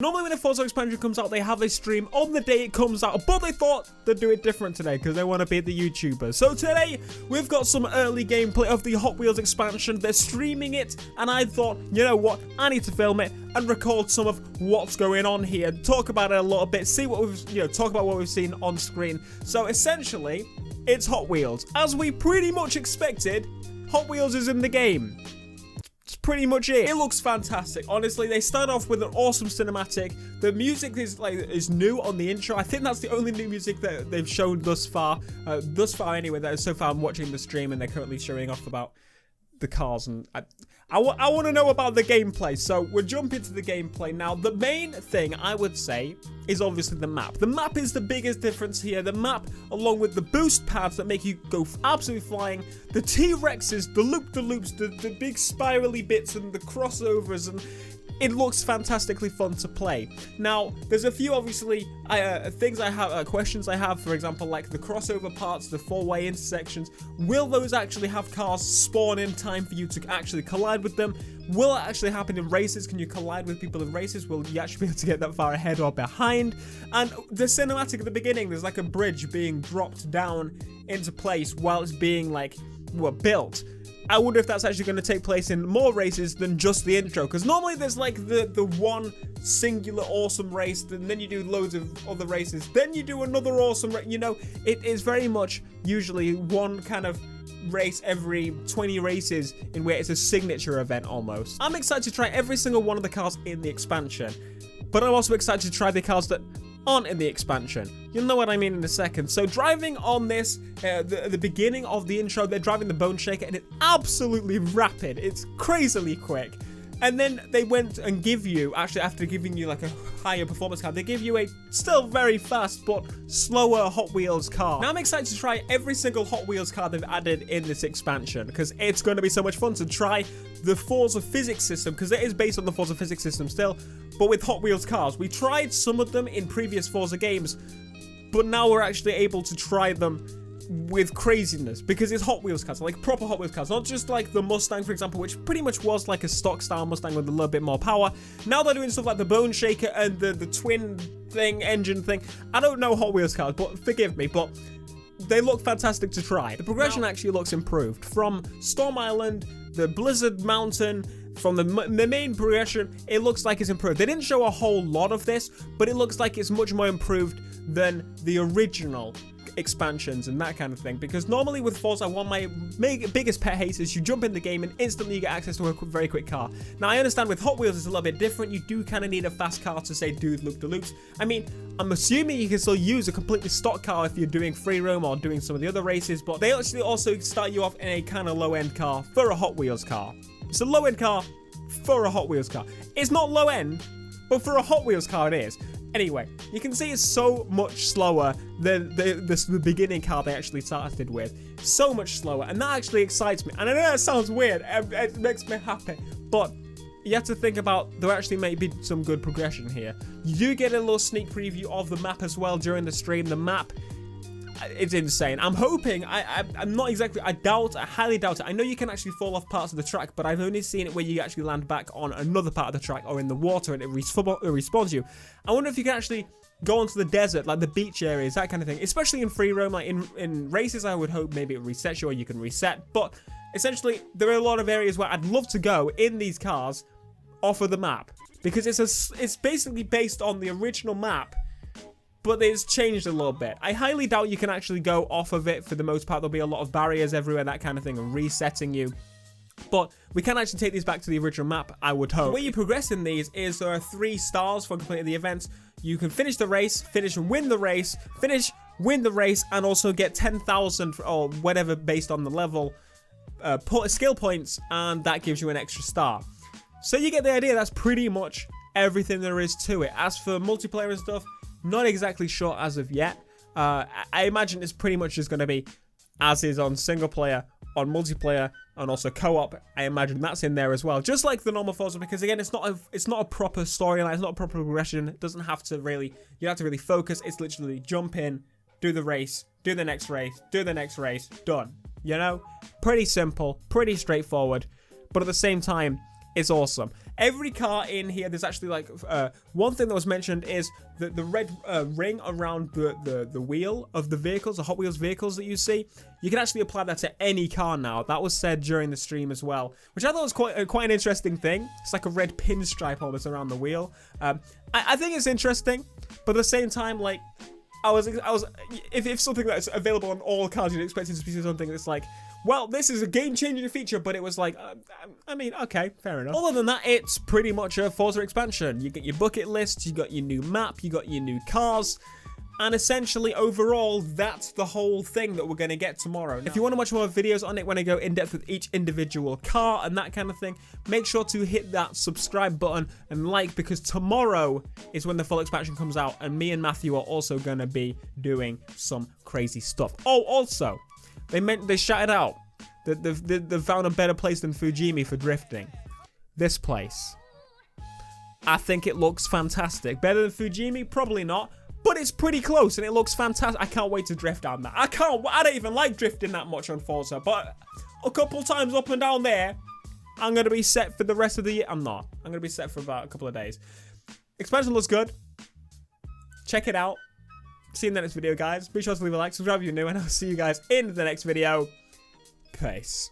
Normally when a Forza expansion comes out, they have a stream on the day it comes out, but they thought they'd do it different today because they want to beat the YouTubers. So today, we've got some early gameplay of the Hot Wheels expansion. They're streaming it, and I thought, you know what, I need to film it and record some of what's going on here, talk about it a little bit, see what we've, talk about what we've seen on screen. So essentially, it's Hot Wheels. As we pretty much expected, Hot Wheels is in the game. Pretty much it. It looks fantastic. Honestly, they start off with an awesome cinematic. The music is new on the intro. I think that's the only new music that they've shown thus far. Anyway, that is so far I'm watching the stream and they're currently showing off about the cars, and I want to know about the gameplay, so we'll jump into the gameplay now. The main thing I would say is obviously the map. The map is the biggest difference here. The map, along with the boost pads that make you go absolutely flying, the T-Rexes, the loop-de-loops, the big spirally bits and the crossovers, and it looks fantastically fun to play. Now, there's a few, obviously, things I have, questions I have, for example, like the crossover parts, the four-way intersections. Will those actually have cars spawn in time for you to actually collide with them? Will it actually happen in races? Can you collide with people in races? Will you actually be able to get that far ahead or behind? And the cinematic at the beginning, there's like a bridge being dropped down into place while it's being, built. I wonder if that's actually going to take place in more races than just the intro, because normally there's like the one singular awesome race, and then you do loads of other races, then you do another awesome race. It is very much usually one kind of race every 20 races in where it's a signature event almost. I'm excited to try every single one of the cars in the expansion, but I'm also excited to try the cars that aren't in the expansion. You'll know what I mean in a second. So driving on this, the beginning of the intro, they're driving the Bone Shaker, and it's absolutely rapid. It's crazily quick. And then they went and give you, actually after giving you like a higher performance car, they give you a still very fast but slower Hot Wheels car. Now I'm excited to try every single Hot Wheels car they've added in this expansion, because it's going to be so much fun to try the Forza physics system, because it is based on the Forza physics system still, but with Hot Wheels cars. We tried some of them in previous Forza games, but now we're actually able to try them with craziness, because it's Hot Wheels cars, like proper Hot Wheels cars, not just like the Mustang, for example, which pretty much was like a stock style Mustang with a little bit more power. Now they're doing stuff like the Bone Shaker and the twin thing, engine thing. I don't know Hot Wheels cars, but forgive me, but they look fantastic to try. The progression actually looks improved. From Storm Island, the Blizzard Mountain, from the main progression, it looks like it's improved. They didn't show a whole lot of this, but it looks like it's much more improved than the original expansions and that kind of thing, because normally with Forza, one of my biggest pet hates is you jump in the game and instantly you get access to a very quick car. Now I understand with Hot Wheels it's a little bit different. You do kind of need a fast car to say do loop-de-loops. I mean, I'm assuming you can still use a completely stock car if you're doing free roam or doing some of the other races, but they actually also start you off in a kind of low-end car for a Hot Wheels car. It's a low-end car for a Hot Wheels car. It's not low-end, but for a Hot Wheels car it is. Anyway, you can see it's so much slower than the beginning car they actually started with. So much slower, and that actually excites me. And I know that sounds weird, it makes me happy, but you have to think about there actually may be some good progression here. You do get a little sneak preview of the map as well during the stream. The map, it's insane. I'm hoping, I'm not exactly, I highly doubt it. I know you can actually fall off parts of the track, but I've only seen it where you actually land back on another part of the track or in the water and it respawns you. I wonder if you can actually go onto the desert, like the beach areas, that kind of thing. Especially in free roam, like in races, I would hope maybe it resets you or you can reset. But essentially, there are a lot of areas where I'd love to go in these cars off of the map, because it's basically based on the original map, but it's changed a little bit. I highly doubt you can actually go off of it for the most part. There'll be a lot of barriers everywhere, that kind of thing, and resetting you. But we can actually take these back to the original map, I would hope. The way you progress in these is there are 3 stars for completing the events. You can finish the race, finish and win the race, finish, win the race, and also get 10,000 or whatever based on the level, skill points, and that gives you an extra star. So you get the idea. That's pretty much everything there is to it. As for multiplayer and stuff, not exactly sure as of yet. I imagine it's pretty much just going to be as is on single player, on multiplayer, and also co-op. I imagine that's in there as well, just like the normal Forza, because again, it's not a proper storyline, it's not a proper progression. It doesn't have to really, you don't have to really focus. It's literally jump in, do the race, do the next race, do the next race, done. You know, pretty simple, pretty straightforward, but at the same time, it's awesome. every car in here, there's actually like one thing that was mentioned is the red ring around the wheel of the vehicles, the Hot Wheels vehicles that you see. You can actually apply that to any car now. That was said during the stream as well, which I thought was quite an interesting thing. It's like a red pinstripe almost around the wheel. I think it's interesting, but at the same time, like, if something that's available on all cars, you'd expect it to be something that's like, well, this is a game-changing feature, but it was like, I mean, okay, fair enough. Other than that, it's pretty much a Forza expansion. You get your bucket list, you got your new map, you got your new cars, and essentially, overall, that's the whole thing that we're going to get tomorrow. Now, if you want to watch more videos on it when I go in-depth with each individual car and that kind of thing, make sure to hit that subscribe button and like, because tomorrow is when the full expansion comes out, and me and Matthew are also going to be doing some crazy stuff. Oh, also, they shouted out that they've found a better place than Fujimi for drifting. This place. I think it looks fantastic. Better than Fujimi? Probably not. But it's pretty close and it looks fantastic. I can't wait to drift down that. I don't even like drifting that much on Forza, but a couple times up and down there, I'm going to be set for the rest of the year. I'm not. I'm going to be set for about a couple of days. Expansion looks good. Check it out. See you in the next video, guys. Be sure to leave a like, subscribe if you're new, and I'll see you guys in the next video. Peace.